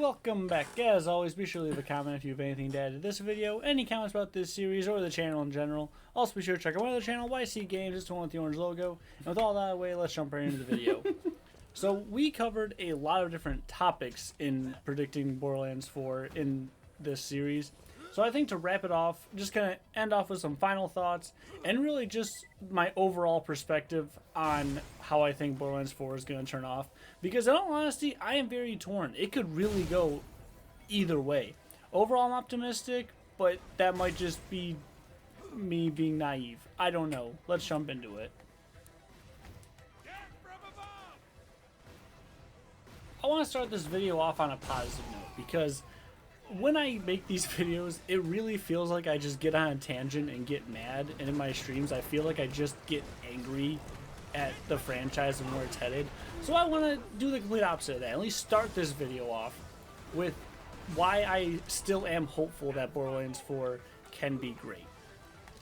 welcome back. As always, be sure to leave a comment if you have anything to add to this video, any comments about this series or the channel in general. Also, be sure to check out my other channel, YC Games. It's the one with the orange logo. And with all that out of the way, let's jump right into the video. So, we covered a lot of different topics in predicting Borderlands 4 in this series. So I think to wrap it off, just kind of end off with some final thoughts and really just my overall perspective on how I think Borderlands 4 is going to turn off. Because in all honesty, I am very torn. It could really go either way. Overall, I'm optimistic, but that might just be me being naive. I don't know. Let's jump into it. I want to start this video off on a positive note because when I make these videos, it really feels like I just get on a tangent and get mad, and in my streams I feel like I just get angry at the franchise and where it's headed. So I want to do the complete opposite of that, at least start this video off with why I still am hopeful that Borderlands 4 can be great.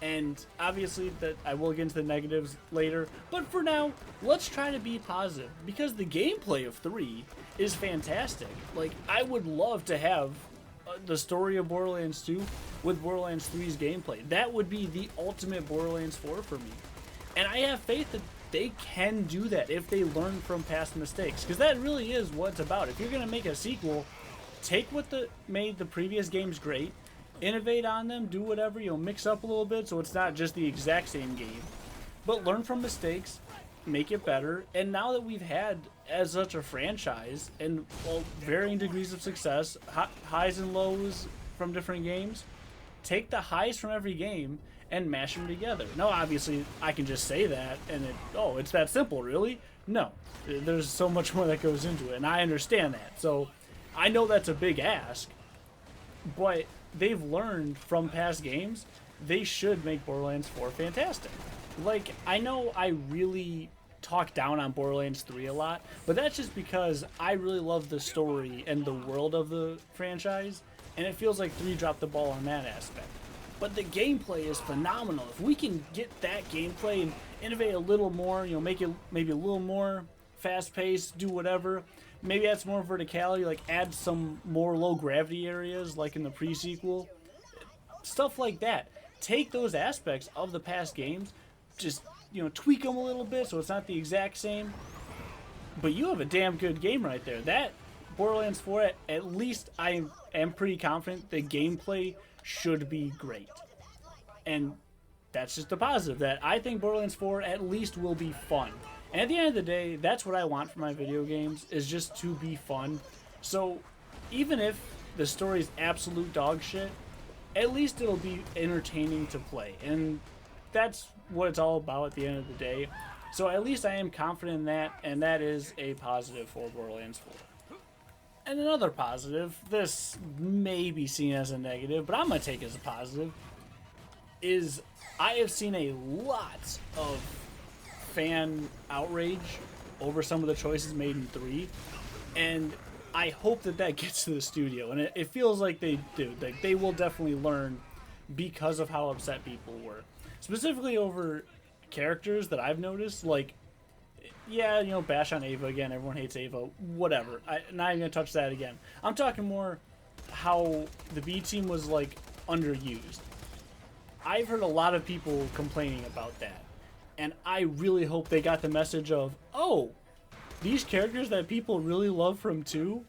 And obviously that I will get into the negatives later, but for now, let's try to be positive, because the gameplay of 3 is fantastic. Like, I would love to have the story of Borderlands 2 with Borderlands 3's gameplay. That would be the ultimate Borderlands 4 for me. And I have faith that they can do that if they learn from past mistakes, because that really is what it's about. If you're going to make a sequel, take what made the previous games great, innovate on them, do whatever, mix up a little bit so it's not just the exact same game, but learn from mistakes, make it better. And now that we've had as such a franchise and varying degrees of success, highs and lows from different games, take the highs from every game and mash them together. Now obviously I can just say that and it's that simple, really? No, there's so much more that goes into it, and I understand that. So I know that's a big ask, but they've learned from past games. They should make Borderlands 4 fantastic. Like, I know I really talk down on Borderlands 3 a lot, but that's just because I really love the story and the world of the franchise, and it feels like 3 dropped the ball on that aspect. But the gameplay is phenomenal. If we can get that gameplay and innovate a little more, make it maybe a little more fast-paced, do whatever, maybe add some more verticality, like add some more low-gravity areas like in the pre-sequel, stuff like that. Take those aspects of the past games, just tweak them a little bit so it's not the exact same, but you have a damn good game right there. That Borderlands 4, at least I am pretty confident the gameplay should be great. And that's just a positive, that I think Borderlands 4 at least will be fun. And at the end of the day, that's what I want from my video games, is just to be fun. So even if the story's absolute dog shit, at least it'll be entertaining to play. And that's what it's all about at the end of the day. So at least I am confident in that, and that is a positive for Borderlands 4. And another positive, this may be seen as a negative, but I'm going to take it as a positive, is I have seen a lot of fan outrage over some of the choices made in 3, and I hope that gets to the studio, and it feels like they do. Like, they will definitely learn because of how upset people were. Specifically over characters that I've noticed, like, yeah, bash on Ava again, everyone hates Ava, whatever. I'm not even going to touch that again. I'm talking more how the B team was, like, underused. I've heard a lot of people complaining about that, and I really hope they got the message of, oh, these characters that people really love from 2,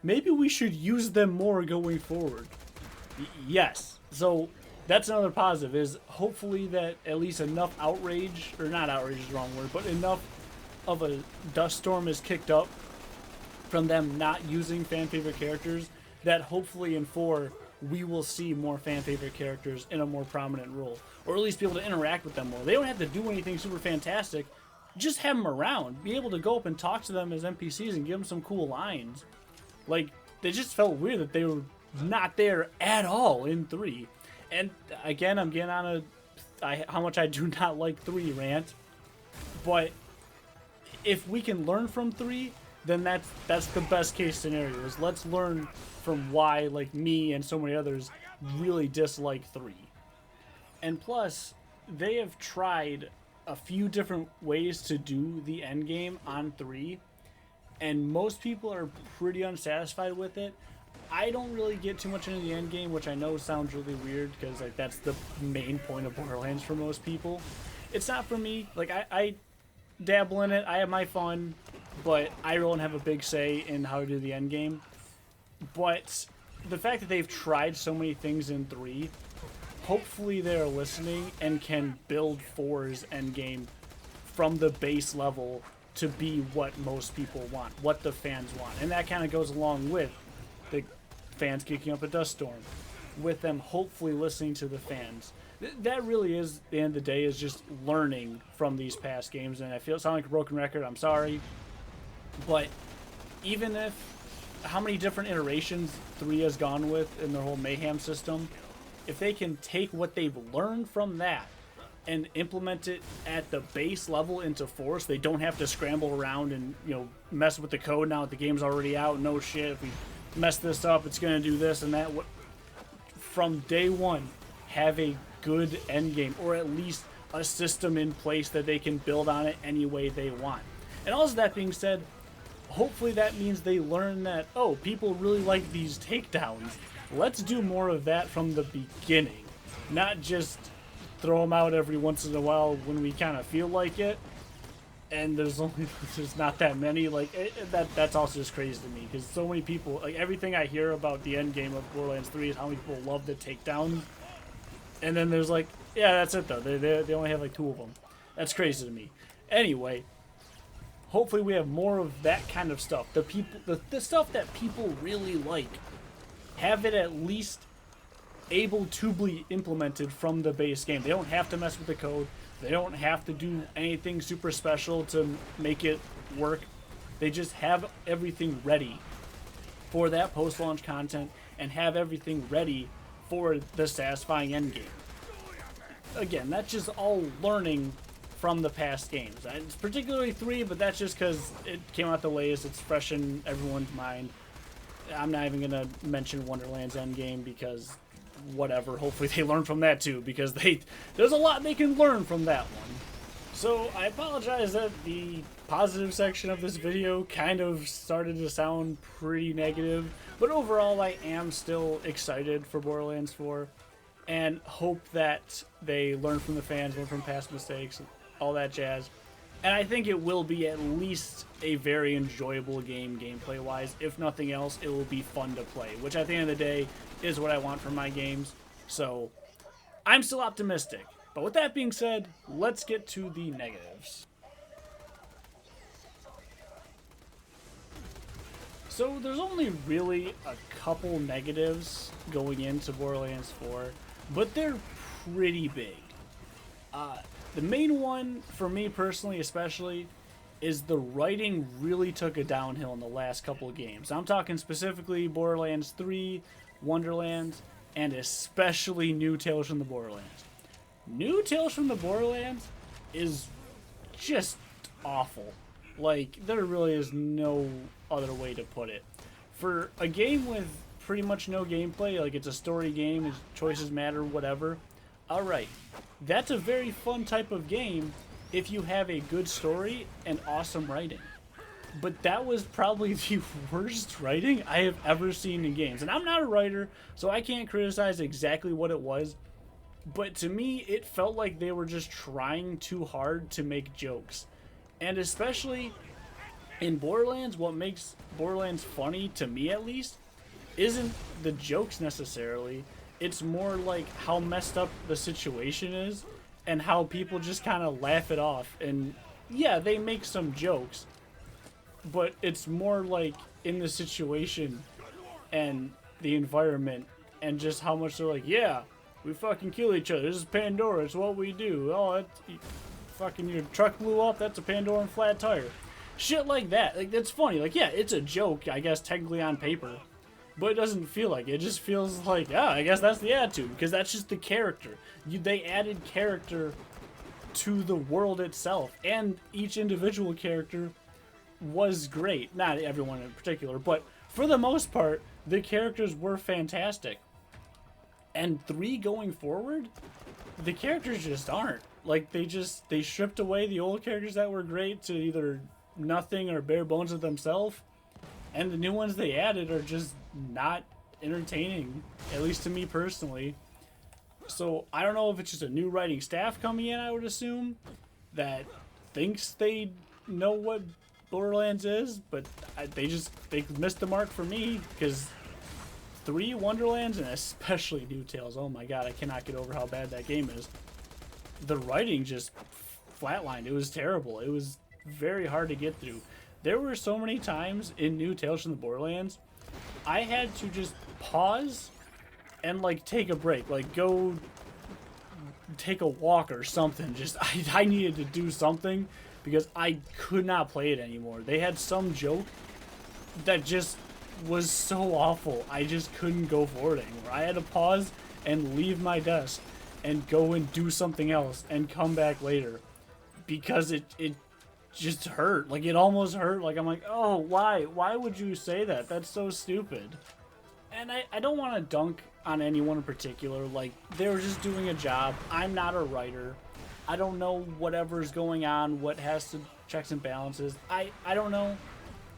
maybe we should use them more going forward. Yes. So that's another positive, is hopefully that at least enough outrage, or not outrage is the wrong word, but enough of a dust storm is kicked up from them not using fan favorite characters, that hopefully in 4 we will see more fan favorite characters in a more prominent role, or at least be able to interact with them more. They don't have to do anything super fantastic, just have them around, be able to go up and talk to them as NPCs and give them some cool lines. Like, they just felt weird that they were not there at all in 3. And again, I'm getting on how much I do not like 3 rant, but if we can learn from 3, then that's the best case scenario, is let's learn from why, like, me and so many others really dislike 3. And plus, they have tried a few different ways to do the end game on 3, and most people are pretty unsatisfied with it. I don't really get too much into the end game, which I know sounds really weird because like that's the main point of Borderlands for most people. It's not for me. Like I dabble in it. I have my fun, but I don't have a big say in how to do the end game. But the fact that they've tried so many things in 3, hopefully they're listening and can build 4's end game from the base level to be what most people want, what the fans want. And that kind of goes along with the fans kicking up a dust storm, with them hopefully listening to the fans. That really is, at the end of the day, is just learning from these past games. And I feel it sound like a broken record, I'm sorry. But even if, how many different iterations 3 has gone with in their whole mayhem system, if they can take what they've learned from that and implement it at the base level into 4, so they don't have to scramble around and, you know, mess with the code now that the game's already out. No shit, if we mess this up, it's going to do this and that. From day one, have a good end game, or at least a system in place that they can build on it any way they want. And also, that being said, hopefully that means they learn that, oh, people really like these takedowns. Let's do more of that from the beginning, not just throw them out every once in a while when we kind of feel like it. And there's not that many. Like that's also just crazy to me because so many people, like everything I hear about the end game of Borderlands 3 is how many people love the takedowns, and then there's like, yeah, that's it though. They only have like 2 of them. That's crazy to me. Anyway, hopefully we have more of that kind of stuff. The stuff that people really like, have it at least able to be implemented from the base game. They don't have to mess with the code. They don't have to do anything super special to make it work. They just have everything ready for that post-launch content and have everything ready for the satisfying endgame. Again, that's just all learning from the past games. It's particularly 3, but that's just because it came out the latest. It's fresh in everyone's mind. I'm not even going to mention Wonderland's endgame because whatever. Hopefully they learn from that too, because there's a lot they can learn from that one. So I apologize that the positive section of this video kind of started to sound pretty negative, but overall I am still excited for Borderlands 4 and hope that they learn from the fans, learn from past mistakes, all that jazz. And I think it will be at least a very enjoyable game gameplay wise. If nothing else, it will be fun to play, which at the end of the day is what I want from my games. So I'm still optimistic. But with that being said, let's get to the negatives. So there's only really a couple negatives going into Borderlands 4, but they're pretty big. The main one, for me personally especially, is the writing really took a downhill in the last couple of games. I'm talking specifically Borderlands 3, Wonderlands, and especially New Tales from the Borderlands. New Tales from the Borderlands is just awful. Like, there really is no other way to put it. For a game with pretty much no gameplay, like it's a story game, its choices matter, whatever, alright. That's a very fun type of game if you have a good story and awesome writing. But that was probably the worst writing I have ever seen in games. And I'm not a writer, so I can't criticize exactly what it was. But to me, it felt like they were just trying too hard to make jokes. And especially in Borderlands, what makes Borderlands funny, to me at least, isn't the jokes necessarily. It's more like how messed up the situation is and how people just kind of laugh it off. And yeah, they make some jokes, but it's more like in the situation and the environment and just how much they're like, yeah, we fucking kill each other. This is Pandora. It's what we do. Oh, fucking your truck blew up. That's a Pandoran flat tire. Shit like that. Like, that's funny. Like, yeah, it's a joke, I guess, technically on paper. But it doesn't feel like it. It just feels like, yeah, I guess that's the attitude. Because that's just the character. They added character to the world itself. And each individual character was great. Not everyone in particular. But for the most part, the characters were fantastic. And 3 going forward, the characters just aren't. Like, they stripped away the old characters that were great to either nothing or bare bones of themselves, and the new ones they added are just not entertaining, at least to me personally. So I don't know if it's just a new writing staff coming in, I would assume, that thinks they know what Borderlands is, but they missed the mark for me, because 3 Wonderlands, and especially New Tales, oh my god, I cannot get over how bad that game is. The writing just flatlined. It was terrible. It was very hard to get through. There were so many times in New Tales from the Borderlands, I had to just pause and like take a break, like go take a walk or something. Just I needed to do something because I could not play it anymore. They had some joke that just was so awful. I just couldn't go forward anymore. I had to pause and leave my desk and go and do something else and come back later because it just hurt. Like, it almost hurt. Like, I'm like, oh, why would you say that? That's so stupid. And I don't want to dunk on anyone in particular. Like, they were just doing a job. I'm not a writer. I don't know whatever's going on, what has to checks and balances. I don't know.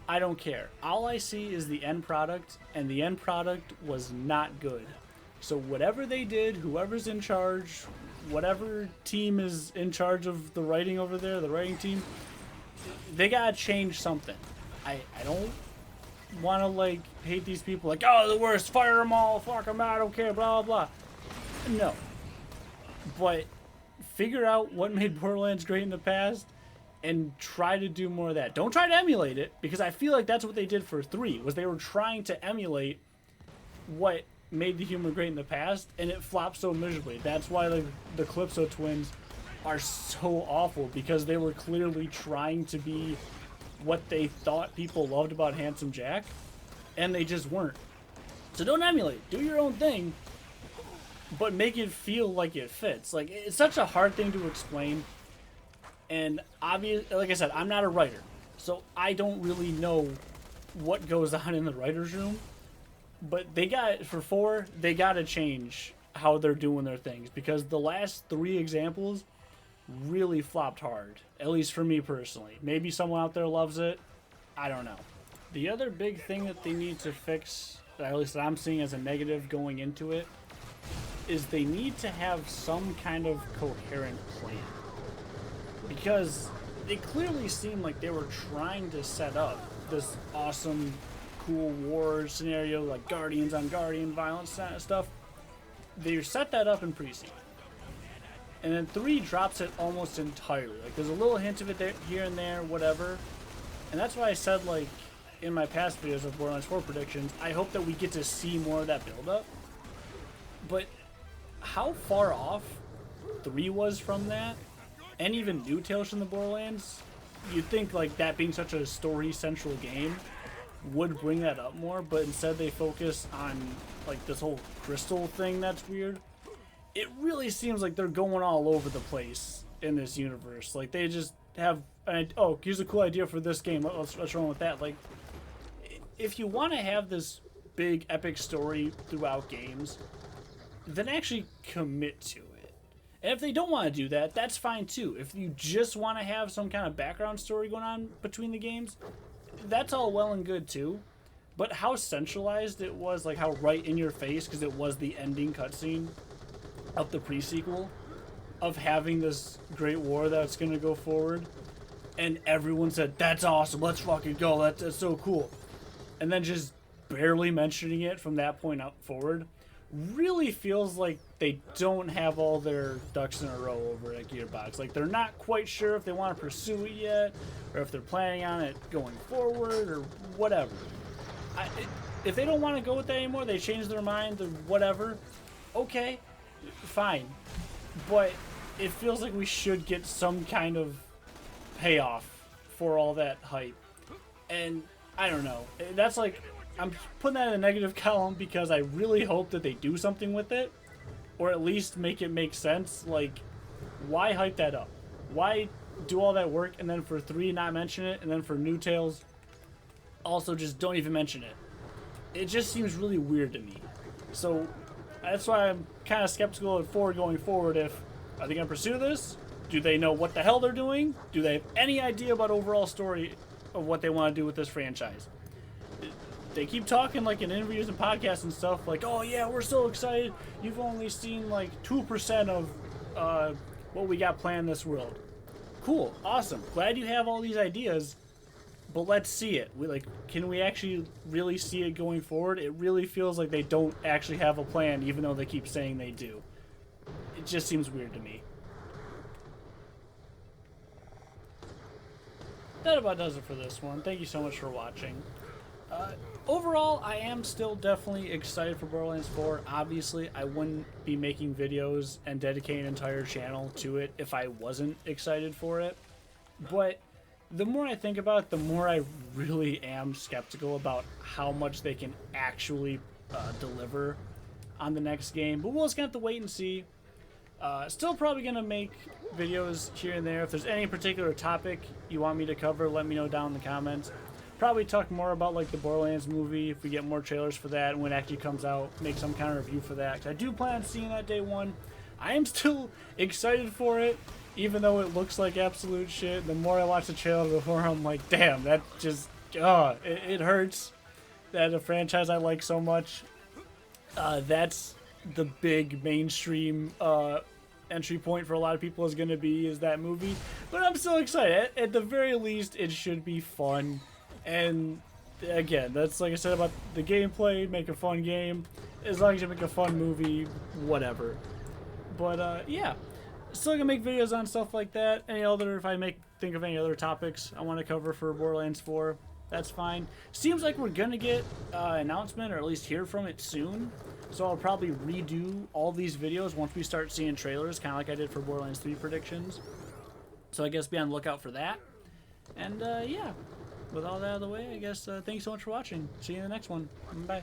I don't care. All I see is the end product, and the end product was not good. So whatever they did, whoever's in charge, whatever team is in charge of the writing over there, the writing team, they gotta change something. I don't want to like hate these people like, oh, the worst, fire them all, fuck them, I don't care, blah blah blah. No, but figure out what made Borderlands great in the past and try to do more of that. Don't try to emulate it, because I feel like that's what they did for 3, was they were trying to emulate what made the humor great in the past, and it flopped so miserably. That's why the Calypso twins are so awful, because they were clearly trying to be what they thought people loved about Handsome Jack, and they just weren't. So don't emulate. Do your own thing, but make it feel like it fits. Like, it's such a hard thing to explain, and like I said, I'm not a writer, so I don't really know what goes on in the writer's room. But they got, for 4, they got to change how they're doing their things, because the last 3 examples really flopped hard, at least for me personally. Maybe someone out there loves it. I don't know. The other big thing that they need to fix, at least that I'm seeing as a negative going into it, is they need to have some kind of coherent plan. Because it clearly seemed like they were trying to set up this awesome, cool war scenario, like Guardians on Guardian violence stuff. They set that up in pre-sequel. And then 3 drops it almost entirely. Like, there's a little hint of it there, here and there, whatever. And that's why I said, like, in my past videos of Borderlands 4 predictions, I hope that we get to see more of that build-up. But how far off 3 was from that, and even New Tales from the Borderlands, you'd think, like, that being such a story-central game would bring that up more, but instead they focus on, like, this whole crystal thing that's weird. It really seems like they're going all over the place in this universe. Like, they just have, oh, here's a cool idea for this game, let's run with that. Like, if you want to have this big epic story throughout games, then actually commit to it. And if they don't want to do that, that's fine too. If you just want to have some kind of background story going on between the games, that's all well and good too. But how centralized it was, like how right in your face, because it was the ending cutscene of the pre-sequel, of having this great war that's going to go forward, and everyone said, that's awesome, let's fucking go, that's so cool. And then just barely mentioning it from that point out forward really feels like they don't have all their ducks in a row over at Gearbox. Like, they're not quite sure if they want to pursue it yet, or if they're planning on it going forward, or whatever. If they don't want to go with that anymore, they change their mind, or whatever, okay, fine. But it feels like we should get some kind of payoff for all that hype. And I don't know. That's like, I'm putting that in the negative column because I really hope that they do something with it, or at least make it make sense. Like, why hype that up? Why do all that work and then for 3 not mention it, and then for New Tales also just don't even mention it? It just seems really weird to me. So that's why I'm kind of skeptical of 4 going forward. If, are they going to pursue this? Do they know what the hell they're doing? Do they have any idea about overall story of what they want to do with this franchise. They keep talking like in interviews and podcasts and stuff like, oh yeah, we're so excited. You've only seen like 2% of what we got planned in this world. Cool, awesome. Glad you have all these ideas, but let's see it. Can we actually really see it going forward? It really feels like they don't actually have a plan, even though they keep saying they do. It just seems weird to me. That about does it for this one. Thank you so much for watching. Overall, I am still definitely excited for Borderlands 4. Obviously, I wouldn't be making videos and dedicating an entire channel to it if I wasn't excited for it. But the more I think about it, the more I really am skeptical about how much they can actually deliver on the next game. But we'll just have to wait and see. Still probably going to make videos here and there. If there's any particular topic you want me to cover, let me know down in the comments. Probably talk more about like the Borderlands movie if we get more trailers for that and when it actually comes out. Make some kind of review for that. 'Cause I do plan on seeing that day one. I am still excited for it, even though it looks like absolute shit. The more I watch the trailer, the more I'm like, damn, that just, it hurts that a franchise I like so much, that's the big mainstream entry point for a lot of people is going to be is that movie. But I'm still excited. At the very least, it should be fun. And again, that's like I said about the gameplay, make a fun game. As long as you make a fun movie, whatever. But yeah, still gonna make videos on stuff like that. If I think of any other topics I want to cover for Borderlands 4, that's fine. Seems like we're gonna get an announcement or at least hear from it soon. So I'll probably redo all these videos once we start seeing trailers, kind of like I did for Borderlands 3 predictions. So I guess be on the lookout for that. And yeah. With all that out of the way, I guess thanks so much for watching. See you in the next one. Bye.